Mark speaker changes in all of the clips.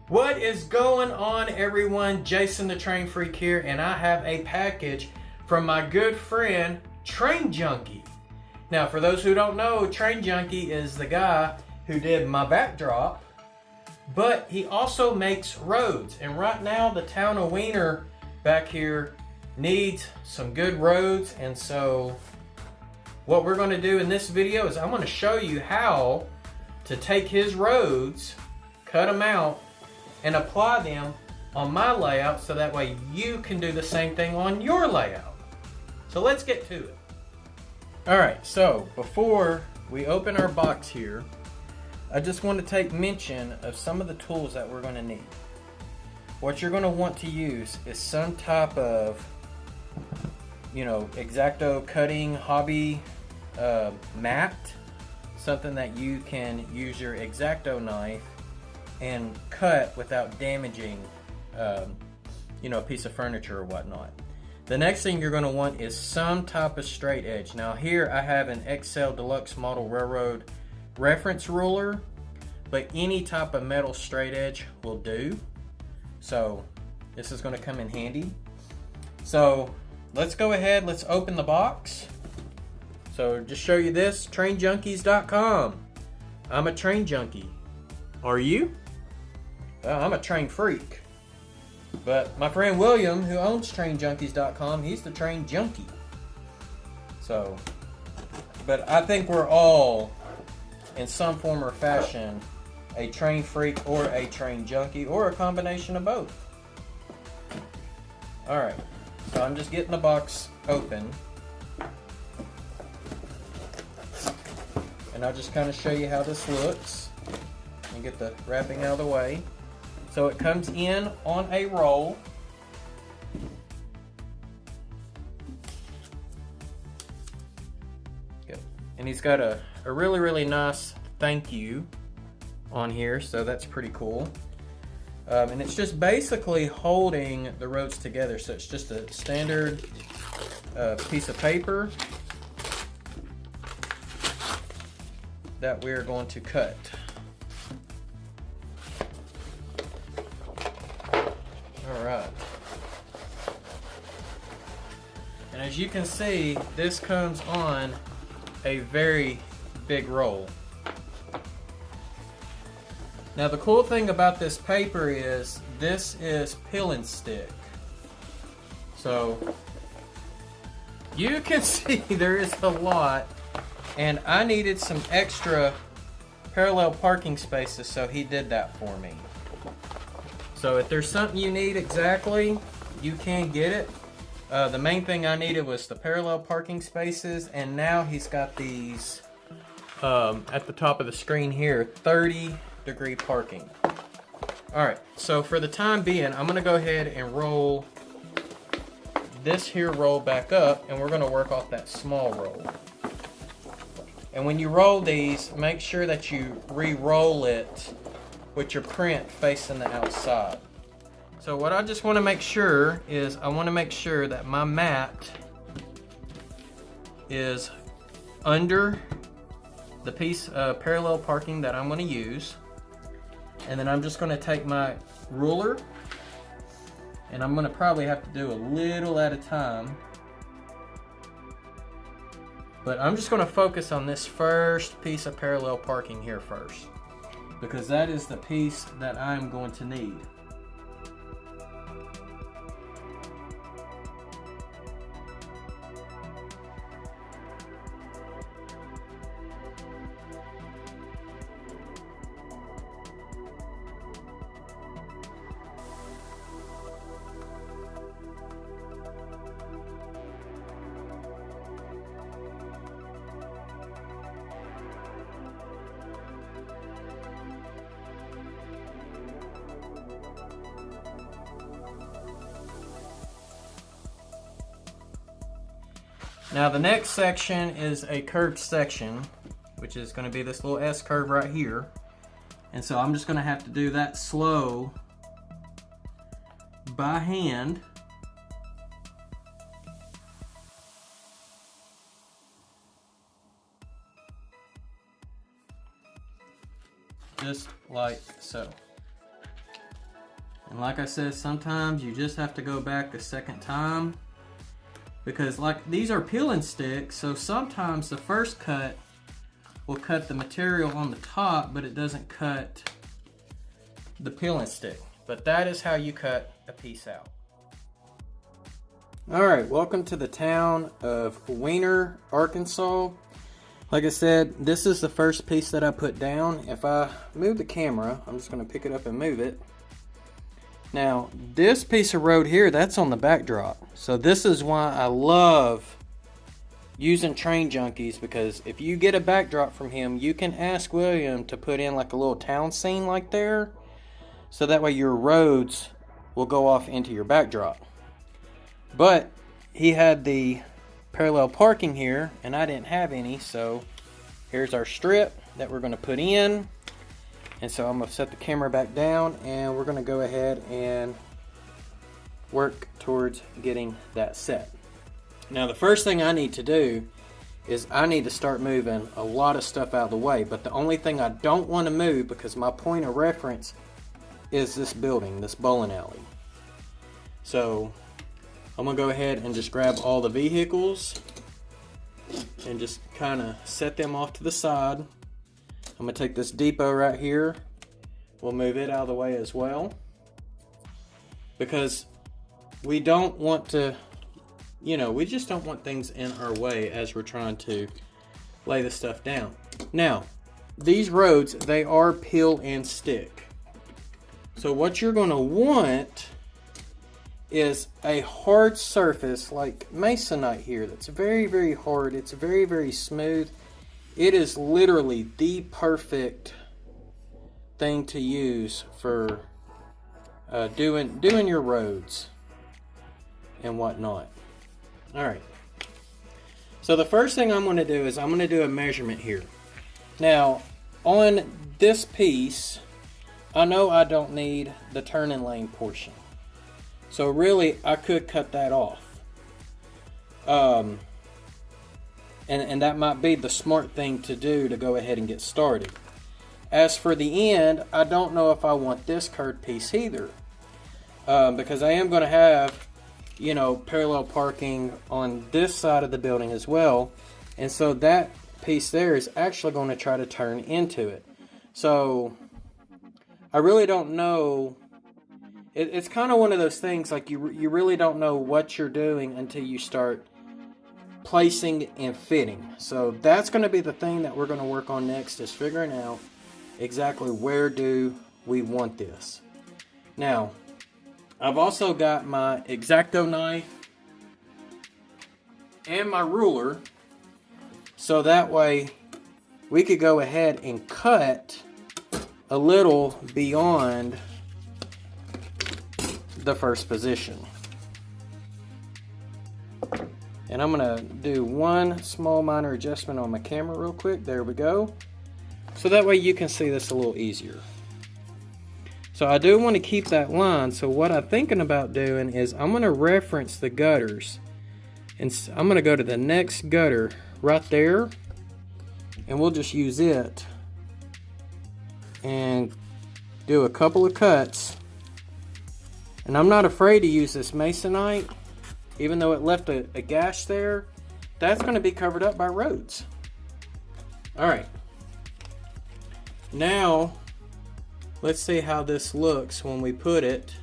Speaker 1: What is going on, everyone? Jason the Train Freak here, and I have a package from my good friend Train Junkie. Now, for those who don't know, Train Junkie is the guy who did my backdrop, but he also makes roads. And right now, the town of Wiener back here needs some good roads. And so what we're going to do in this video is I'm going to show you how to take his roads, cut them out, and apply them on my layout so that way you can do the same thing on your layout. So let's get to it. Alright, so before we open our box here, I just want to take mention of some of the tools that we're going to need. What you're going to want to use is some type of, X-Acto cutting hobby mat, something that you can use your X-Acto knife and cut without damaging a piece of furniture or whatnot. The next thing you're going to want is some type of straight edge. Now here I have an XL Deluxe Model Railroad reference ruler, but any type of metal straight edge will do. So this is going to come in handy. So let's go ahead, let's open the box. So just show you this, trainjunkies.com. I'm a train junkie. Are you? Well, I'm a train freak. But my friend William, who owns trainjunkies.com, he's the train junkie. So, but I think we're all, in some form or fashion, a train freak or a train junkie or a combination of both. Alright, so I'm just getting the box open. And I'll just kind of show you how this looks and get the wrapping out of the way. So it comes in on a roll. Good. And he's got a really, really nice thank you on here, so that's pretty cool. And it's just basically holding the roads together. So it's just a standard piece of paper that we're going to cut. Alright. And as you can see, this comes on a very big roll. Now the cool thing about this paper is this is peel and stick. So you can see there is a lot, and I needed some extra parallel parking spaces, so he did that for me. So if there's something you need exactly, you can get it. The main thing I needed was the parallel parking spaces, and now he's got these at the top of the screen here, 30-degree parking. Alright, so for the time being, I'm going to go ahead and roll this here roll back up, and we're going to work off that small roll. And when you roll these, make sure that you re-roll it with your print facing the outside. So what I just want to make sure is I want to make sure that my mat is under the piece of parallel parking that I'm going to use. And then I'm just going to take my ruler, and I'm going to probably have to do a little at a time. But I'm just going to focus on this first piece of parallel parking here first, because that is the piece that I'm going to need. Now the next section is a curved section, which is going to be this little S curve right here. And so I'm just going to have to do that slow by hand. Just like so. And like I said, sometimes you just have to go back a second time, because like these are peeling sticks, so sometimes the first cut will cut the material on the top, but it doesn't cut the peeling stick. But that is how you cut a piece out. Alright, welcome to the town of Weiner, Arkansas. Like I said, this is the first piece that I put down. If I move the camera, I'm just going to pick it up and move it. Now, this piece of road here, that's on the backdrop. So this is why I love using train junkies, because if you get a backdrop from him, you can ask William to put in like a little town scene like there, so that way your roads will go off into your backdrop. But he had the parallel parking here, and I didn't have any, so here's our strip that we're going to put in. And so I'm going to set the camera back down, and we're going to go ahead and work towards getting that set. Now the first thing I need to do is I need to start moving a lot of stuff out of the way, but the only thing I don't want to move, because my point of reference is this building, this bowling alley. So I'm going to go ahead and just grab all the vehicles and just kind of set them off to the side. I'm going to take this depot right here. We'll move it out of the way as well, because we don't want to, you know, we just don't want things in our way as we're trying to lay the stuff down. Now, these roads, they are peel and stick. So what you're going to want is a hard surface like masonite here that's very, very hard. It's very, very smooth. It is literally the perfect thing to use for doing your roads and whatnot. Alright, so the first thing I'm going to do is I'm going to do a measurement here. Now on this piece, I know I don't need the turning lane portion, so really I could cut that off. And that might be the smart thing to do to go ahead and get started. As for the end, I don't know if I want this curved piece either, because I am going to have, you know, parallel parking on this side of the building as well, and so that piece there is actually going to try to turn into it. So I really don't know. It's kind of one of those things, like you really don't know what you're doing until you start placing and fitting. So that's going to be the thing that we're going to work on next, is figuring out exactly where do we want this. Now, I've also got my X-Acto knife and my ruler, so that way we could go ahead and cut a little beyond the first position. And I'm going to do one small minor adjustment on my camera real quick. There we go. So that way you can see this a little easier. So I do want to keep that line. So what I'm thinking about doing is I'm going to reference the gutters. And I'm going to go to the next gutter right there. And we'll just use it. And do a couple of cuts. And I'm not afraid to use this masonite. Even though it left a gash there, that's going to be covered up by roads. Alright. Now, let's see how this looks when we put it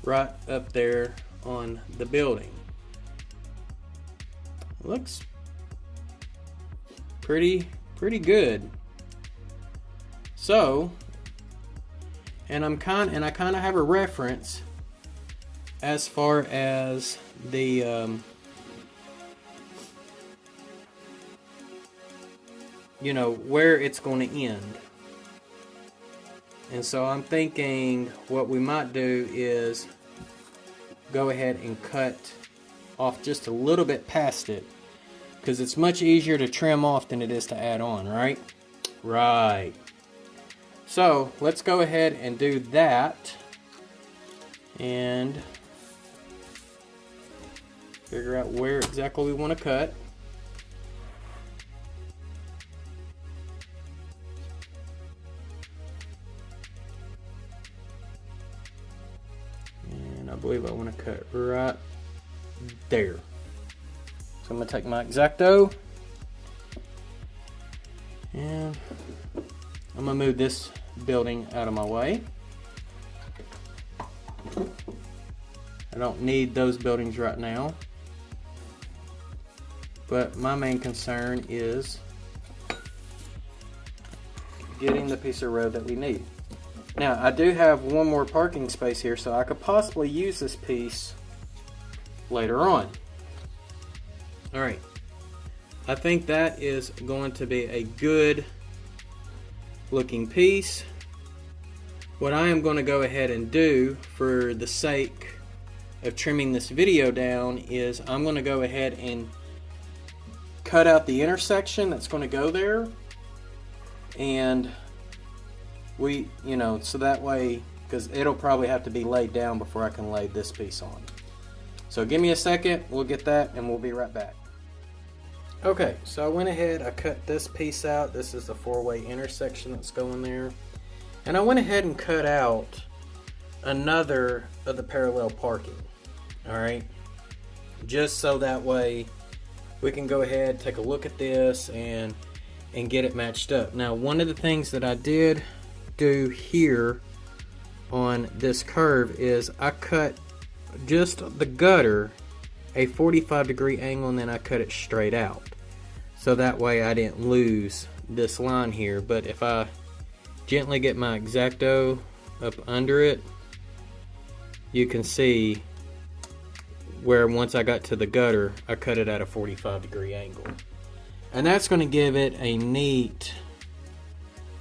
Speaker 1: right up there on the building. It looks pretty good. So, and I kind of have a reference as far as the you know, where it's going to end. And so I'm thinking what we might do is go ahead and cut off just a little bit past it, because it's much easier to trim off than it is to add on, right? Right. So let's go ahead and do that and figure out where exactly we want to cut. believe I want to cut right there. So I'm going to take my X-Acto and I'm going to move this building out of my way. I don't need those buildings right now, but my main concern is getting the piece of road that we need. Now, I do have one more parking space here, so I could possibly use this piece later on. Alright, I think that is going to be a good looking piece. What I am going to go ahead and do for the sake of trimming this video down is I'm going to go ahead and cut out the intersection that's going to go there, and so that way, because it'll probably have to be laid down before I can lay this piece on. So give me a second, we'll get that and we'll be right back. Okay, so I went ahead, I cut this piece out. This is the four-way intersection that's going there. And I went ahead and cut out another of the parallel parking. Alright, just so that way we can go ahead, take a look at this and get it matched up. Now, one of the things that I did do here on this curve is I cut just the gutter a 45-degree angle, and then I cut it straight out. So that way I didn't lose this line here. But if I gently get my X-Acto up under it, you can see where once I got to the gutter, I cut it at a 45-degree angle. And that's going to give it a neat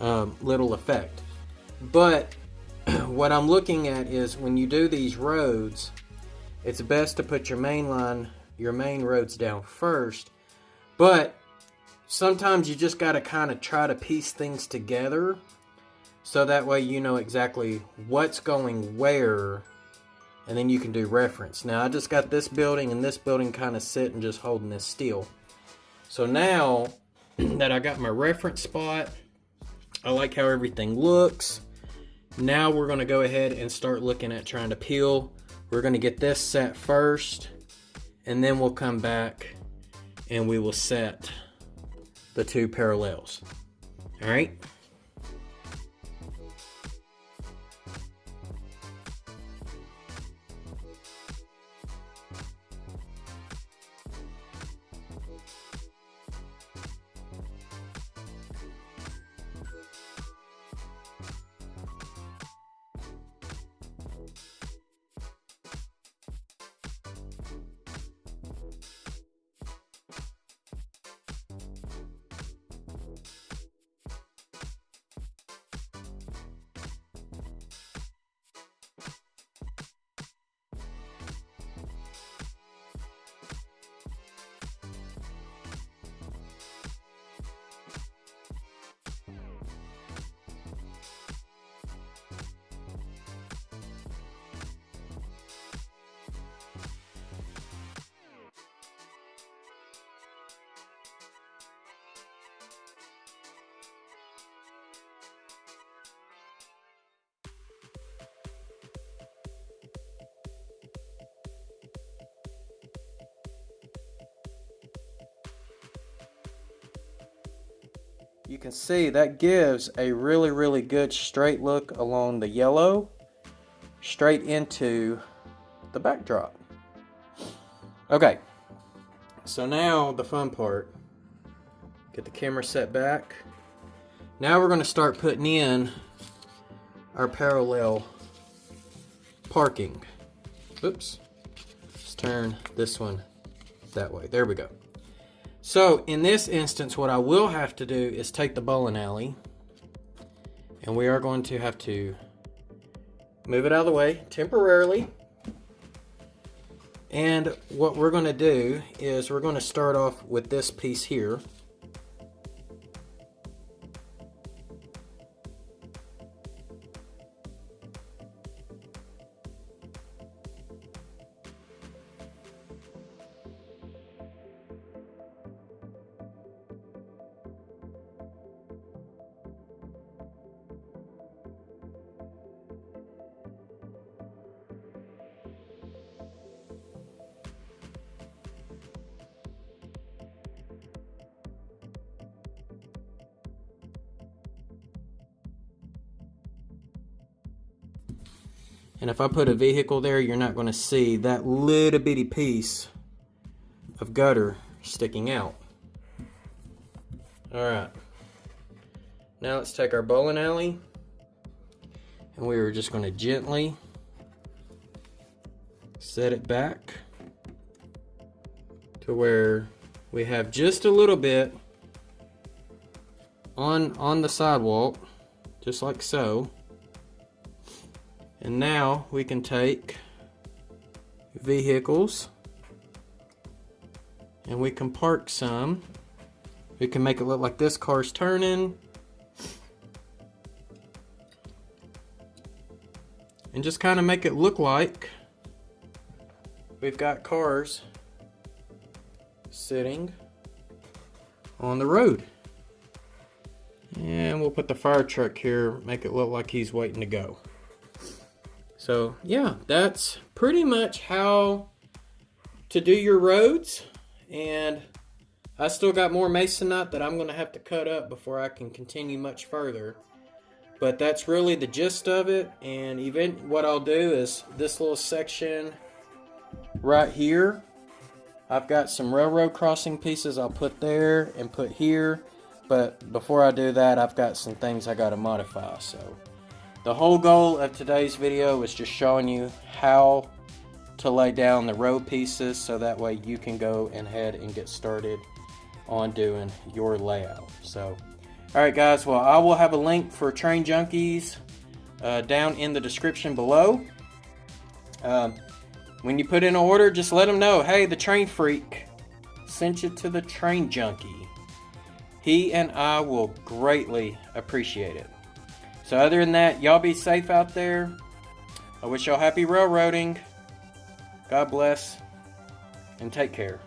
Speaker 1: little effect. But what I'm looking at is when you do these roads, it's best to put your main roads down first. But sometimes you just got to kind of try to piece things together, so that way you know exactly what's going where, and then you can do reference. Now I just got this building and this building kind of sitting just holding this steel. So now that I got my reference spot, I like how everything looks. Now we're going to go ahead and start looking at trying to peel. We're going to get this set first, and then we'll come back and we will set the two parallels. All right. You can see that gives a really good straight look along the yellow straight into the backdrop. Okay, so now the fun part. Get the camera set back. Now we're going to start putting in our parallel parking. Oops. Let's turn this one that way. There we go. So in this instance, what I will have to do is take the bowling alley, and we are going to have to move it out of the way temporarily. And what we're going to do is we're going to start off with this piece here. And if I put a vehicle there, you're not going to see that little bitty piece of gutter sticking out. Alright. Now let's take our bowling alley. And we are just going to gently set it back to where we have just a little bit on the sidewalk, just like so. And now we can take vehicles and we can park some. We can make it look like this car's turning. And just kind of make it look like we've got cars sitting on the road. And we'll put the fire truck here, make it look like he's waiting to go. So yeah, that's pretty much how to do your roads. And I still got more masonite that I'm going to have to cut up before I can continue much further. But that's really the gist of it. And even what I'll do is this little section right here, I've got some railroad crossing pieces I'll put there and put here. But before I do that, I've got some things I got to modify. So the whole goal of today's video is just showing you how to lay down the road pieces so that way you can go ahead and get started on doing your layout. So alright guys, well I will have a link for Train Junkies down in the description below. When you put in an order, just let them know, hey, the Train Freak sent you to the Train Junkie. He and I will greatly appreciate it. So other than that, y'all be safe out there. I wish y'all happy railroading. God bless and take care.